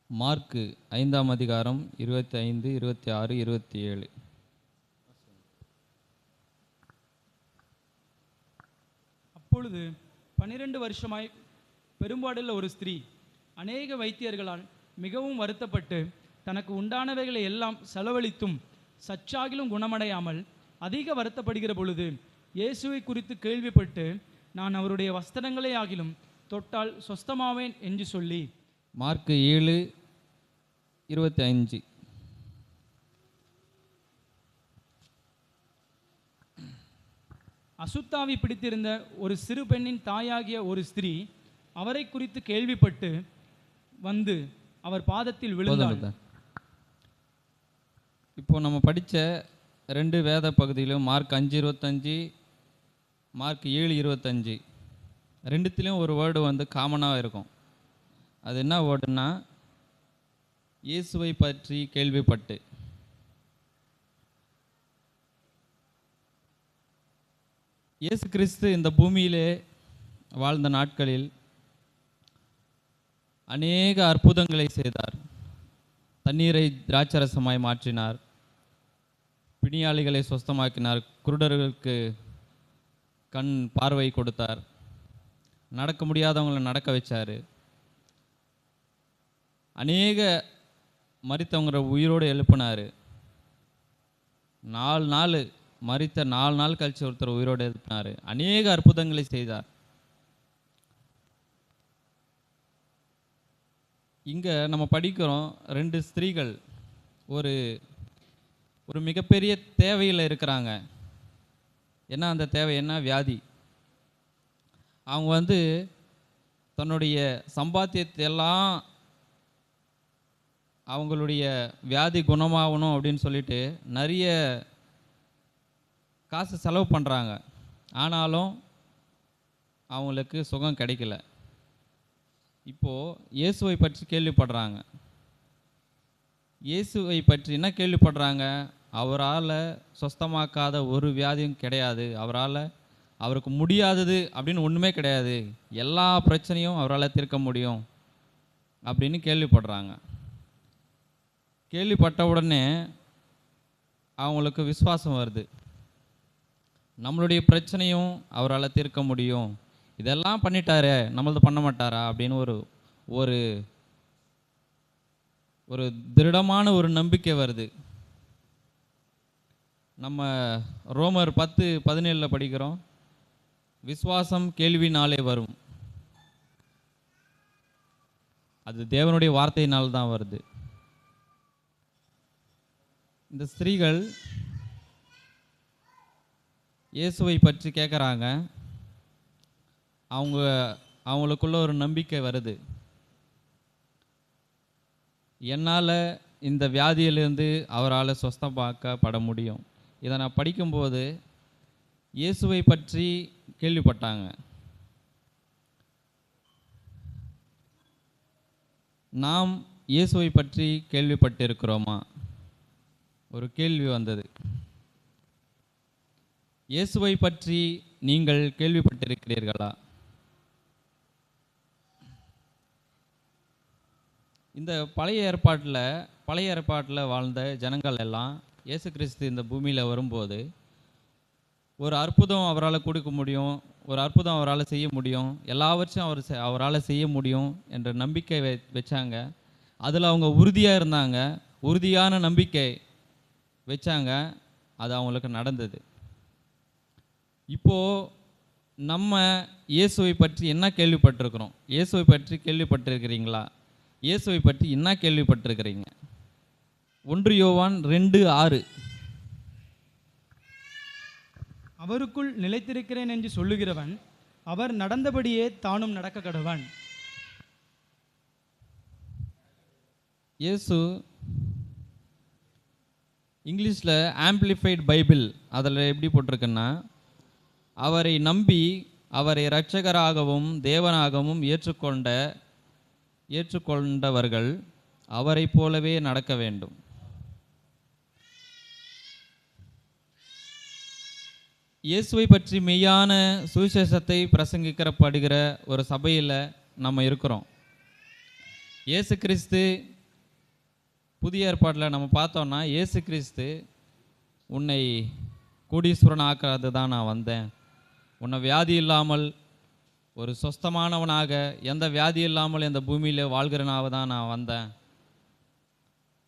Mark 5ஆம் அதிகாரம் 25, 26, 27. அப்பொழுது 12 வருஷமாய் பெரும்பாடுள்ள ஒரு ஸ்திரீ அநேக வைத்தியர்களால் மிகவும் வருத்தப்பட்டு தனக்கு உண்டானவைகளை எல்லாம் செலவழித்தும் சச்சாகிலும் குணமடையாமல் அதிக வருத்தப்படுகிற பொழுது இயேசுவை குறித்து கேள்விப்பட்டு நான் அவருடைய வஸ்திரங்களே ஆகிலும் தொட்டால் சொஸ்தமாவேன் என்று சொல்லி. மார்க்கு 7:25. அசுத்தாவி பிடித்திருந்த ஒரு சிறு பெண்ணின் தாயாகிய ஒரு ஸ்திரீ அவரை குறித்து கேள்விப்பட்டு வந்து அவர் பாதத்தில் விழுந்தாள். இப்போ நம்ம படித்த 2 வேத பகுதியிலும் மார்க் 5:25, மார்க் 7:25 ரெண்டுத்திலையும் ஒரு வேர்டு வந்து காமனாக இருக்கும். அது என்ன வேர்டுன்னா, இயேசுவை பற்றி கேள்விப்பட்டு. இயேசு கிறிஸ்து இந்த பூமியிலே வாழ்ந்த நாட்களில் அநேக அற்புதங்களை செய்தார். தண்ணீரை திராட்சரசமாய் மாற்றினார், பிணியாளிகளை சொஸ்தமாக்கினார், குருடர்களுக்கு கண் பார்வை கொடுத்தார், நடக்க முடியாதவங்களை நடக்க வச்சார், அநேக மரித்தவங்களை உயிரோடு எழுப்பினார். 4 நாள் மரித்த 4 நாள் கழிச்சு ஒருத்தர் உயிரோடு எழுப்பினார். அநேக அற்புதங்களை செய்தார். இங்கே நம்ம படிக்கிறோம், 2 ஸ்திரீகள் ஒரு ஒரு மிகப்பெரிய தேவையில் இருக்கிறாங்க. என்ன அந்த தேவை? என்ன வியாதி? அவங்க வந்து தன்னுடைய சம்பாத்தியத்தை எல்லாம் அவங்களுடைய வியாதி குணமாகணும் அப்படின்னு சொல்லிட்டு நிறைய காசு செலவு பண்ணுறாங்க. ஆனாலும் அவங்களுக்கு சுகம் கிடைக்கல. இப்போது இயேசுவை பற்றி கேள்விப்படுறாங்க. இயேசுவை பற்றி என்ன கேள்விப்படுறாங்க? அவரால் சொஸ்தமாக்காத ஒரு வியாதியும் கிடையாது, அவருக்கு முடியாதது அப்படின்னு ஒன்றுமே கிடையாது, எல்லா பிரச்சனையும் அவரால் தீர்க்க முடியும் அப்படின்னு கேள்விப்படுறாங்க. கேள்விப்பட்ட உடனே அவங்களுக்கு விசுவாசம் வருது, நம்மளுடைய பிரச்சனையும் அவரால் தீர்க்க முடியும், இதெல்லாம் பண்ணிட்டாரு, நம்மளது பண்ண மாட்டாரா அப்படின்னு ஒரு ஒரு திருடமான ஒரு நம்பிக்கை வருது. நம்ம ரோமர் 10:17 படிக்கிறோம், விசுவாசம் கேள்வினாலே வரும். அது தேவனுடைய வார்த்தையினால் தான் வருது. இந்த ஸ்திரீகள் இயேசுவை பற்றி கேட்குறாங்க. அவங்களுக்குள்ள ஒரு நம்பிக்கை வருது, என்னால் இந்த வியாதியிலிருந்து அவரால் சொஸ்தமாக்கப்பட முடியும். இதை நான் படிக்கும்போது இயேசுவை பற்றி கேள்விப்பட்டாங்க. நாம் இயேசுவை பற்றி கேள்விப்பட்டிருக்கிறோமா? ஒரு கேள்வி வந்தது. இயேசுவை பற்றி நீங்கள் கேள்விப்பட்டிருக்கிறீர்களா? இந்த பழைய ஏற்பாட்டில் வாழ்ந்த ஜனங்கள் எல்லாம் இயேசு கிறிஸ்து இந்த பூமியில் வரும்போது ஒரு அற்புதம் அவரால் கொடுக்க முடியும், ஒரு அற்புதம் அவரால் செய்ய முடியும், எல்லாவற்றையும் அவரால் செய்ய முடியும் என்ற நம்பிக்கை வச்சாங்க. அதில் அவங்க உறுதியாக இருந்தாங்க, உறுதியான நம்பிக்கை வச்சாங்க, அது அவங்களுக்கு நடந்தது. இப்போது நம்ம இயேசுவை பற்றி என்ன கேள்விப்பட்டிருக்கிறோம்? இயேசுவை பற்றி கேள்விப்பட்டிருக்கிறீங்களா? இயேசுவை பற்றி என்ன கேள்விப்பட்டிருக்கிறீங்க? 1 யோவான் 2:6. அவருக்குள் நிலைத்திருக்கிறேன் என்று சொல்லுகிறவன் அவர் நடந்தபடியே தானும் நடக்க கடவன். இயேசு இங்கிலீஷில் ஆம்பிளிஃபைட் பைபிள் அதில் எப்படி போட்டிருக்குன்னா, அவரை நம்பி அவரை இரட்சகராகவும் தேவனாகவும் ஏற்றுக்கொண்டவர்கள் அவரை போலவே நடக்க வேண்டும். இயேசுவை பற்றி மெய்யான சுவிசேஷத்தை பிரசங்கிக்கப்படுகிற ஒரு சபையில் நம்ம இருக்கிறோம். இயேசு கிறிஸ்து புதிய ஏற்பாட்டில் நம்ம பார்த்தோம்னா இயேசு கிறிஸ்து உன்னை கோடீஸ்வரன் ஆக்கிறது தான் நான் வந்தேன், உன்னை வியாதி இல்லாமல் ஒரு சொஸ்தமானவனாக எந்த வியாதி இல்லாமல் இந்த பூமியில் வாழ்கிறனாக தான் நான் வந்தேன்,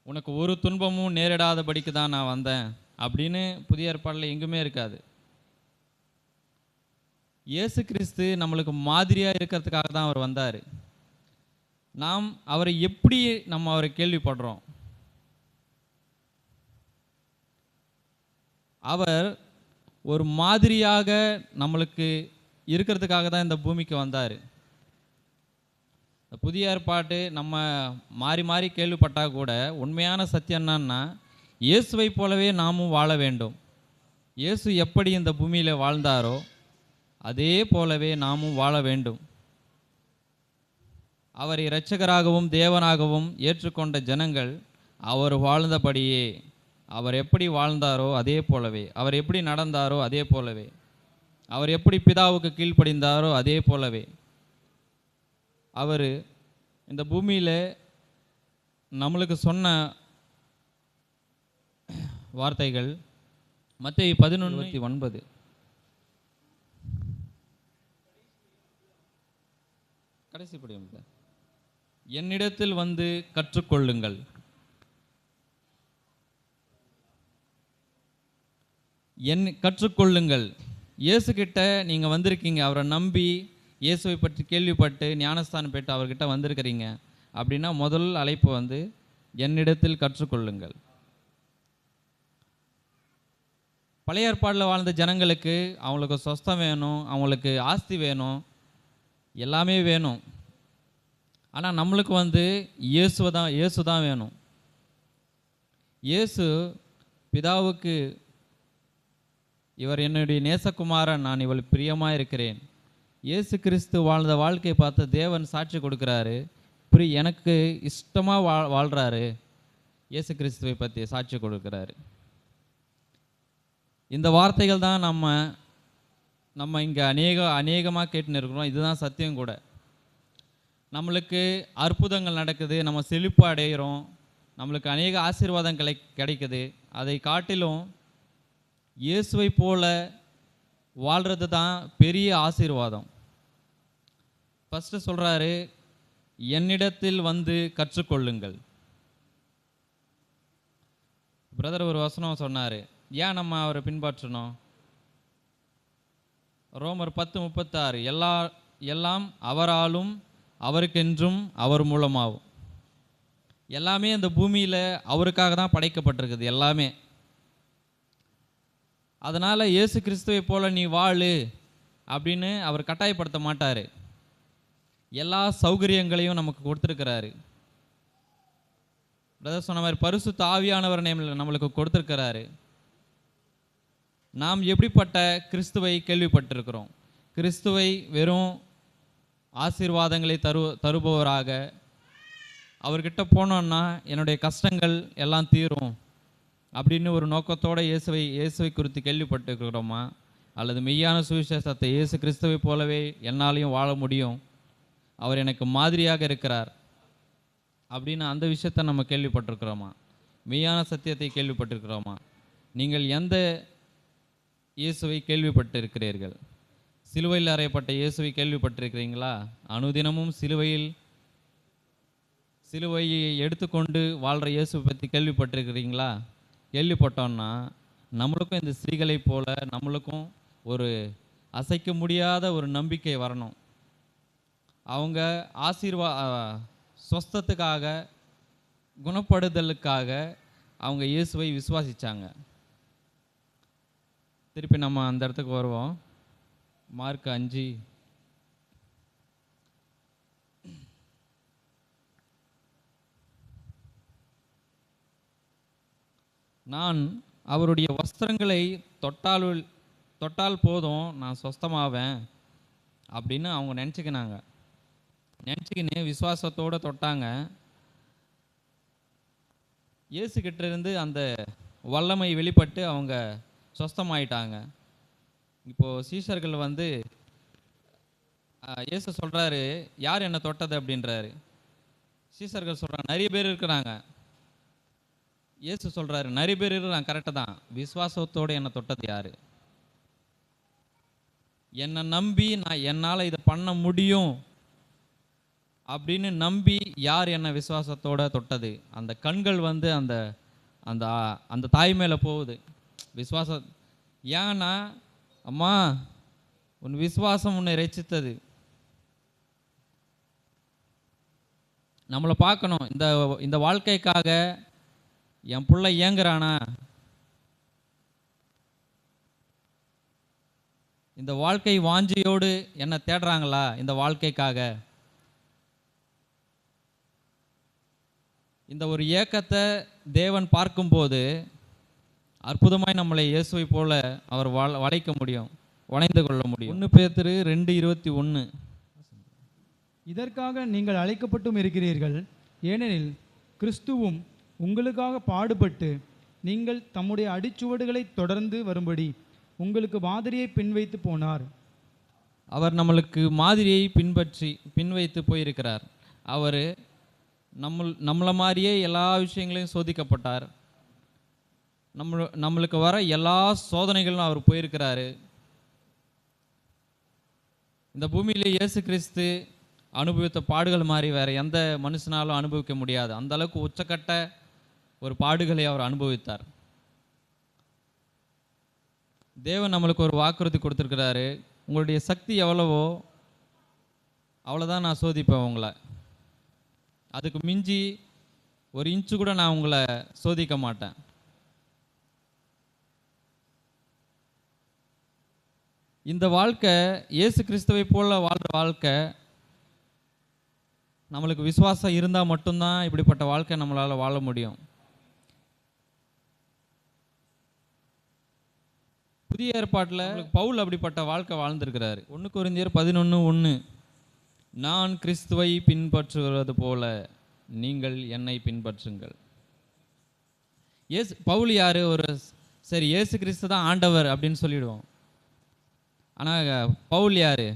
உனக்கு ஒரு துன்பமும் நேரிடாதபடிக்கு தான் நான் வந்தேன் அப்படின்னு புதிய ஏற்பாட்டில் எங்குமே இருக்காது. இயேசு கிறிஸ்து நம்மளுக்கு மாதிரியாக இருக்கிறதுக்காக தான் அவர் வந்தார். நாம் அவரை எப்படி நம்ம அவரை கேள்விப்படுறோம்? அவர் ஒரு மாதிரியாக நம்மளுக்கு இருக்கிறதுக்காக தான் இந்த பூமிக்கு வந்தார். புதிய ஏற்பாட்டு நம்ம மாறி மாறி கேள்விப்பட்டால் கூட உண்மையான சத்தியம் என்னன்னா, இயேசுவை போலவே நாமும் வாழ வேண்டும். இயேசு எப்படி இந்த பூமியில் வாழ்ந்தாரோ அதே போலவே நாமும் வாழ வேண்டும். அவரை இரட்சகராகவும் தேவனாகவும் ஏற்றுக்கொண்ட ஜனங்கள் அவர் வாழ்ந்தபடியே, அவர் எப்படி வாழ்ந்தாரோ அதே போலவே, அவர் எப்படி நடந்தாரோ அதே போலவே, அவர் எப்படி பிதாவுக்கு கீழ்ப்படிந்தாரோ அதே போலவே அவர் இந்த பூமியில் நம்மளுக்கு சொன்ன வார்த்தைகள் மத்தேயு 11:9. கடைசி படியும், என்னிடத்தில் வந்து கற்றுக்கொள்ளுங்கள், கற்றுக்கொள்ளுங்கள். இயேசு கிட்ட நீங்கள் வந்திருக்கீங்க, அவரை நம்பி இயேசுவை பற்றி கேள்விப்பட்டு ஞானஸ்தானம் பெற்று அவர்கிட்ட வந்திருக்கிறீங்க அப்படின்னா முதல் அழைப்பு வந்து என்னிடத்தில் கற்றுக்கொள்ளுங்கள். பழைய ஏற்பாடில் வாழ்ந்த ஜனங்களுக்கு அவங்களுக்கு சொஸ்தம் வேணும், அவங்களுக்கு ஆஸ்தி வேணும், எல்லாமே வேணும். ஆனால் நம்மளுக்கு வந்து இயேசு தான் வேணும். இயேசு பிதாவுக்கு இவர் என்னுடைய நேசகுமாரன், நான் இவள் பிரியமாக இருக்கிறேன். இயேசு கிறிஸ்து வாழ்ந்த வாழ்க்கையை பார்த்து தேவன் சாட்சி கொடுக்குறாரு, எனக்கு இஷ்டமாக வாழ்கிறாரு. இயேசு கிறிஸ்துவை பற்றி சாட்சி கொடுக்குறாரு. இந்த வார்த்தைகள் தான் நம்ம இங்கே அநேகமாக கேட்டுன்னு இருக்கிறோம். இதுதான் சத்தியம் கூட. நம்மளுக்கு அற்புதங்கள் நடக்குது, நம்ம செழிப்பு அடைகிறோம், நம்மளுக்கு அநேக ஆசீர்வாதம் கிடைக்குது. அதை காட்டிலும் இயேசுவை போல வாழ்கிறது தான் பெரிய ஆசீர்வாதம். ஃபஸ்ட்டு சொல்கிறாரு, என்னிடத்தில் வந்து கற்றுக்கொள்ளுங்கள். பிரதர் ஒரு வசனம் சொன்னார், ஏன் நம்ம அவரை பின்பற்றணும்? ரோமர் 10:36, எல்லாம் அவராலும் அவருக்கென்றும் அவர் மூலமாகும். எல்லாமே இந்த பூமியில் அவருக்காக தான் படைக்கப்பட்டிருக்குது எல்லாமே. அதனால் இயேசு கிறிஸ்துவை போல நீ வாழு அப்படின்னு அவர் கட்டாயப்படுத்த மாட்டார். எல்லா சௌகரியங்களையும் நமக்கு கொடுத்துருக்கிறாரு. பிரதர் சொன்ன மாதிரி பரிசுத்த ஆவியானவர் நம்மளுக்கு கொடுத்துருக்கிறாரு. நாம் எப்படிப்பட்ட கிறிஸ்துவை கேள்விப்பட்டிருக்கிறோம்? கிறிஸ்துவை வெறும் ஆசீர்வாதங்களை தருபவராக, அவர்கிட்ட போனோன்னா என்னுடைய கஷ்டங்கள் எல்லாம் தீரும் அப்படின்னு ஒரு நோக்கத்தோடு இயேசுவை குறித்து கேள்விப்பட்டிருக்கிறோமா? அல்லது மெய்யான சுவிசேஷத்தை இயேசு கிறிஸ்துவை போலவே என்னாலையும் வாழ முடியும், அவர் எனக்கு மாதிரியாக இருக்கிறார் அப்படின்னு அந்த விஷயத்தை நம்ம கேள்விப்பட்டிருக்கிறோமா? மெய்யான சத்தியத்தை கேள்விப்பட்டிருக்கிறோமா? நீங்கள் எந்த இயேசுவை கேள்விப்பட்டிருக்கிறீர்கள்? சிலுவையில் அறையப்பட்ட இயேசுவை கேள்விப்பட்டிருக்கிறீங்களா? அனுதினமும் சிலுவையை எடுத்துக்கொண்டு வாழ்கிற இயேசுவை பற்றி கேள்விப்பட்டிருக்கிறீங்களா? கேள்விப்பட்டோன்னா நம்மளுக்கும் இந்த ஸ்திரீகளை போல நம்மளுக்கும் ஒரு அசைக்க முடியாத ஒரு நம்பிக்கை வரணும். அவங்க சொஸ்தத்துக்காக, குணப்படுதலுக்காக அவங்க இயேசுவை விசுவாசித்தாங்க. திருப்பி நம்ம அந்த இடத்துக்கு வருவோம். மார்க் 5. நான் அவருடைய வஸ்திரங்களை தொட்டால் போதும் நான் சொஸ்தமாவேன் அப்படின்னு அவங்க நினச்சிக்கின்னு விசுவாசத்தோடு தொட்டாங்க. இயேசுகிட்ட இருந்து அந்த வல்லமை வெளிப்பட்டு அவங்க சொஸ்தமாயிட்டாங்க. இப்போது சீஷர்கள் வந்து இயேசு சொல்கிறாரு, யார் என்னை தொட்டது அப்படின்றாரு. சீஷர்கள் சொல்கிறாங்க, நிறைய பேர் இருக்கிறாங்க, இயேசு சொல்றாரு, நிறைய பேர் இருக்கிறான், கரெக்டாக தான். விசுவாசத்தோடு என்னை தொட்டது யாரு? என்னை நம்பி நான் என்னால் இதை பண்ண முடியும் அப்படின்னு நம்பி யார் என்னை விசுவாசத்தோட தொட்டது? அந்த கண்கள் வந்து அந்த அந்த அந்த தாய் மேலே போகுது. விசுவாசம். ஏன்னா அம்மா, உன் விசுவாசம் உன்னை ரட்சித்தது. நம்மளை பார்க்கணும். இந்த இந்த வாழ்க்கைக்காக என் பிள்ளை ஏங்குறானா? இந்த வாழ்க்கை வாஞ்சியோடு என்ன தேடுறாங்களா? இந்த வாழ்க்கைக்காக இந்த ஒரு ஏக்கத்தை தேவன் பார்க்கும்போது அற்புதமாய் நம்மளை இயேசுவை போல அவர் வளைக்க முடியும், வளைந்து கொள்ள முடியும். 1 பேதுரு 2:21. இதற்காக நீங்கள் அழைக்கப்பட்டும் இருக்கிறீர்கள், ஏனெனில் கிறிஸ்துவும் உங்களுக்காக பாடுபட்டு நீங்கள் தம்முடைய அடிச்சுவடுகளை தொடர்ந்து வரும்படி உங்களுக்கு மாதிரியை பின்வைத்து போனார். அவர் நம்மளுக்கு மாதிரியை பின்வைத்து போயிருக்கிறார். அவர் நம்மளை மாதிரியே எல்லா விஷயங்களையும் சோதிக்கப்பட்டார். நம்மளுக்கு வர எல்லா சோதனைகளும் அவர் போயிருக்கிறாரு. இந்த பூமியிலே இயேசு கிறிஸ்து அனுபவித்த பாடுகள் மாதிரி வேற எந்த மனுஷனாலும் அனுபவிக்க முடியாது. அந்த அளவுக்கு உச்சக்கட்ட ஒரு பாடுகளை அவர் அனுபவித்தார். தேவன் நம்மளுக்கு ஒரு வாக்குறுதி கொடுத்துருக்கிறாரு, உங்களுடைய சக்தி எவ்வளவோ அவ்வளோதான் நான் சோதிப்பேன் உங்களை. அதுக்கு மிஞ்சி ஒரு இன்ச்சு கூட நான் உங்களை சோதிக்க மாட்டேன். இந்த வாழ்க்கை இயேசு கிறிஸ்துவை போல வாழ்கிற வாழ்க்கை. நம்மளுக்கு விசுவாசம் இருந்தால் மட்டும்தான் இப்படிப்பட்ட வாழ்க்கை நம்மளால் வாழ முடியும். புதிய ஏற்பாட்டில் பவுல் அப்படிப்பட்ட வாழ்க்கை வாழ்ந்திருக்கிறாரு. 1 கொரிந்தியர் 11:1, நான் கிறிஸ்துவை பின்பற்றுவது போல நீங்கள் என்னை பின்பற்றுங்கள். பவுல் யாரு? சரி, இயேசு கிறிஸ்து தான் ஆண்டவர் அப்படின்னு சொல்லிடுவோம். ஆனால் பவுல் யாரு?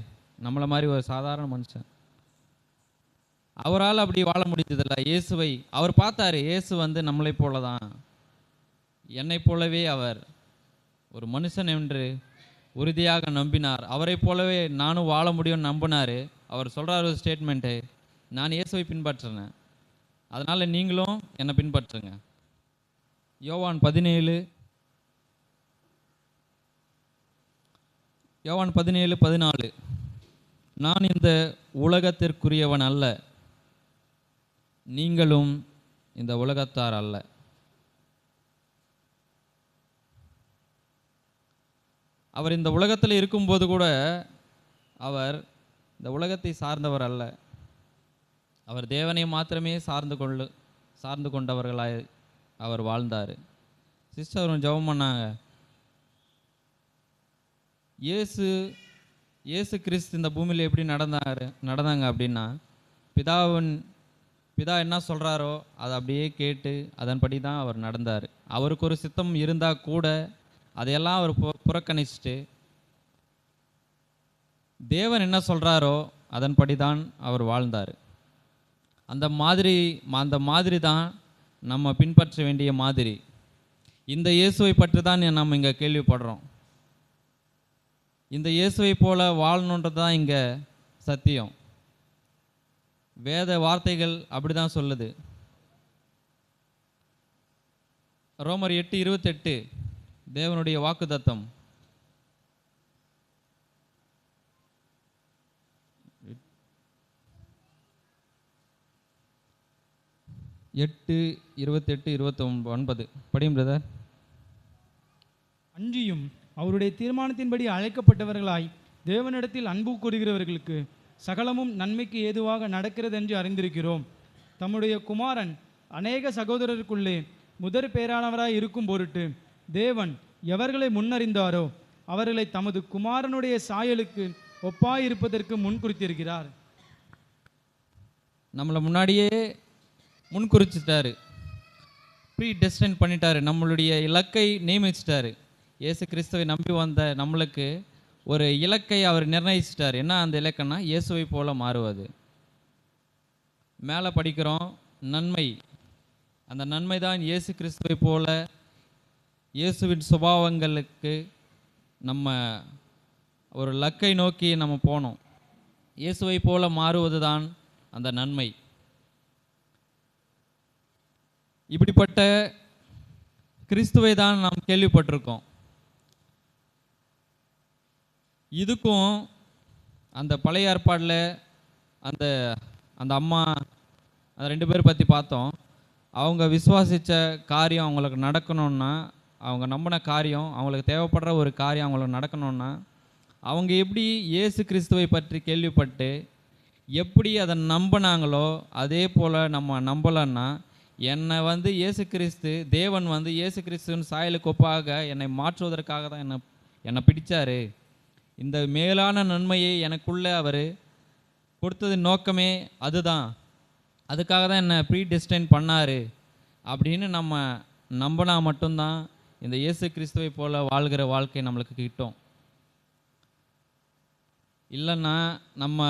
நம்மளை மாதிரி ஒரு சாதாரண மனுஷன். அவரால் அப்படி வாழ முடிஞ்சதில்ல. இயேசுவை அவர் பார்த்தாரு. இயேசு வந்து நம்மளை போல தான், என்னை போலவே அவர் ஒரு மனுஷன் என்று உறுதியாக நம்பினார். அவரை போலவே நானும் வாழ முடியும்னு நம்பினார். அவர் சொல்கிறார் ஒரு ஸ்டேட்மெண்ட்டு, நான் இயேசுவை பின்பற்றுறேன், அதனால் நீங்களும் என்னை பின்பற்றுங்க. யோவான் 17:14, நான் இந்த உலகத்திற்குரியவன் அல்ல, நீங்களும் இந்த உலகத்தார் அல்ல. அவர் இந்த உலகத்தில் இருக்கும்போது கூட அவர் இந்த உலகத்தை சார்ந்தவர் அல்ல. அவர் தேவனை மாத்திரமே சார்ந்து கொண்டவர்களாய் அவர் வாழ்ந்தார். சிஸ்டர் ஜெபம் பண்ணாங்க. இயேசு கிறிஸ்து இந்த பூமியில் எப்படி நடந்தாங்க அப்படின்னா, பிதா என்ன சொல்கிறாரோ அதை அப்படியே கேட்டு அதன்படி தான் அவர் நடந்தார். அவருக்கு ஒரு சித்தம் இருந்தால் கூட அதையெல்லாம் அவர் புறக்கணிச்சுட்டு தேவன் என்ன சொல்கிறாரோ அதன்படி தான் அவர் வாழ்ந்தார். அந்த மாதிரி தான் நம்ம பின்பற்ற வேண்டிய மாதிரி. இந்த இயேசுவை பற்றி தான் நம்ம இங்கே கேள்விப்படுறோம். இந்த இயேசுவை போல வாழணுன்றது தான் இங்கே சத்தியம். வேத வார்த்தைகள் அப்படி தான் சொல்லுது. ரோமர் 8:28 தேவனுடைய வாக்குத்தத்தம். 8:28-29 படியும் பிரதர். அன்றியும் அவருடைய தீர்மானத்தின்படி அழைக்கப்பட்டவர்களாய் தேவனிடத்தில் அன்பு கூறுகிறவர்களுக்கு சகலமும் நன்மைக்கு ஏதுவாக நடக்கிறது என்று அறிந்திருக்கிறோம். தம்முடைய குமாரன் அநேக சகோதரருக்குள்ளே முதற் பேரானவராய் இருக்கும் பொருட்டு தேவன் எவர்களை முன்னறிந்தாரோ அவர்களை தமது குமாரனுடைய சாயலுக்கு ஒப்பாயிருப்பதற்கு முன் குறித்திருக்கிறார். நம்மளை முன்னாடியே முன்குறிச்சிட்டாரு, ப்ரீ டெஸ்டைன் பண்ணிட்டாரு, நம்மளுடைய இலக்கை நியமிச்சிட்டாரு. இயேசு கிறிஸ்துவை நம்பி வந்த நம்மளுக்கு ஒரு இலக்கை அவர் நிர்ணயிச்சிட்டார். என்ன அந்த இலக்கன்னா, இயேசுவை போல மாறுவது. மேலே படிக்கிறோம், நன்மை அந்த நன்மை தான் இயேசு கிறிஸ்துவை போல இயேசுவின் சுபாவங்களுக்கு நம்ம ஒரு லக்கை நோக்கி நம்ம போனோம். இயேசுவை போல மாறுவது தான் அந்த நன்மை. இப்படிப்பட்ட கிறிஸ்துவை தான் நாம் கேள்விப்பட்டிருக்கோம். இதுக்கும் அந்த பழைய ஏற்பாடில் அந்த அந்த அம்மா அந்த 2 பேர் பற்றி பார்த்தோம். அவங்க விசுவாசித்த காரியம் அவங்களுக்கு நடக்கணும்னா, அவங்க நம்பின காரியம், அவங்களுக்கு தேவைப்படுற ஒரு காரியம் அவங்களுக்கு நடக்கணும்னா, அவங்க எப்படி இயேசு கிறிஸ்துவை பற்றி கேள்விப்பட்டு எப்படி அதை நம்பினாங்களோ அதே போல் நம்ம நம்பலைன்னா, என்னை இயேசு கிறிஸ்து, தேவன் இயேசு கிறிஸ்துவின் சாயலுக்கு ஒப்பாக என்னை மாற்றுவதற்காக தான் என்னை பிடிச்சாரு. இந்த மேலான நன்மையை எனக்குள்ளே அவர் கொடுத்தது நோக்கமே அதுதான். அதுக்காக தான் என்னை ப்ரீடெஸ்டைன் பண்ணார் அப்படின்னு நம்ம நம்பினா மட்டும்தான் இந்த இயேசு கிறிஸ்துவை போல வாழ்கிற வாழ்க்கை நம்மளுக்கு கிட்டும். இல்லைன்னா நம்ம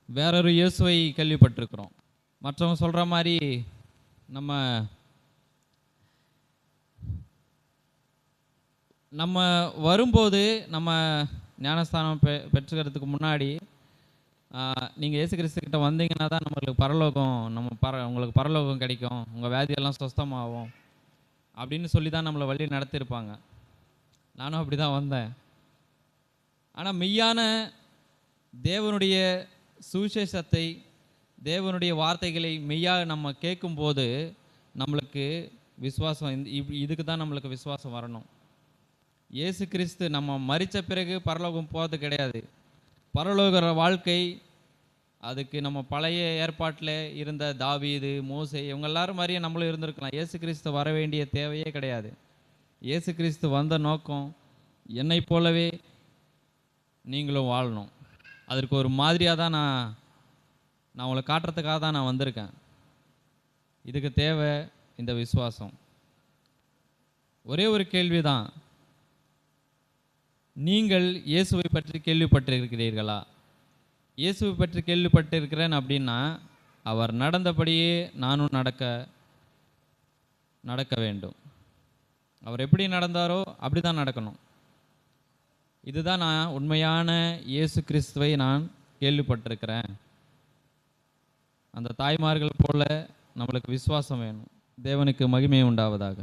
வேறொரு இயேசுவை கேள்விப்பட்டிருக்கிறோம். மற்றவங்க சொல்கிற மாதிரி நம்ம வரும்போது நம்ம ஞானஸ்தானம் பெற்றுக்கிறதுக்கு முன்னாடி நீங்கள் இயேசு கிறிஸ்துக்கிட்ட வந்தீங்கன்னா தான் நம்மளுக்கு பரலோகம், உங்களுக்கு பரலோகம் கிடைக்கும், உங்கள் வியாதியெல்லாம் சுஸ்தமாகும் அப்படின்னு சொல்லி தான் நம்மளை வழி நடத்தியிருப்பாங்க. நானும் அப்படி தான் வந்தேன். ஆனால் மெய்யான தேவனுடைய சுவிசேஷத்தை, தேவனுடைய வார்த்தைகளை மெய்யாக நம்ம கேட்கும்போது நம்மளுக்கு விசுவாசம், இதுக்கு தான் நம்மளுக்கு விசுவாசம் வரணும். இயேசு கிறிஸ்து நம்ம மரித்த பிறகு பரலோகம் போகிறது கிடையாது. பரலோக வாழ்க்கை அதுக்கு நம்ம பழைய ஏற்பாட்டில் இருந்த தாவீது, மோசே இவங்க எல்லாரும் மாதிரியே நம்மளும் இருந்திருக்கலாம். இயேசு கிறிஸ்து வர வேண்டிய தேவையே கிடையாது. இயேசு கிறிஸ்து வந்த நோக்கம் என்னை போலவே நீங்களும் வாழணும். அதற்கு ஒரு மாதிரியாக தான் நான் உங்களை காட்டுறதுக்காக தான் நான் வந்திருக்கேன். இதுக்கு தேவை இந்த விசுவாசம். ஒரே ஒரு கேள்வி தான், நீங்கள் இயேசுவை பற்றி கேள்விப்பட்டிருக்கிறீர்களா? இயேசுவை பற்றி கேள்விப்பட்டிருக்கிறேன் அப்படின்னா அவர் நடந்தபடியே நானும் நடக்க வேண்டும். அவர் எப்படி நடந்தாரோ அப்படி தான் நடக்கணும். இதுதான் நான் உண்மையான இயேசு கிறிஸ்துவை நான் கேள்விப்பட்டிருக்கிறேன். அந்த தாய்மார்கள் போல நம்மளுக்கு விசுவாசம் வேணும். தேவனுக்கு மகிமை உண்டாவதாக.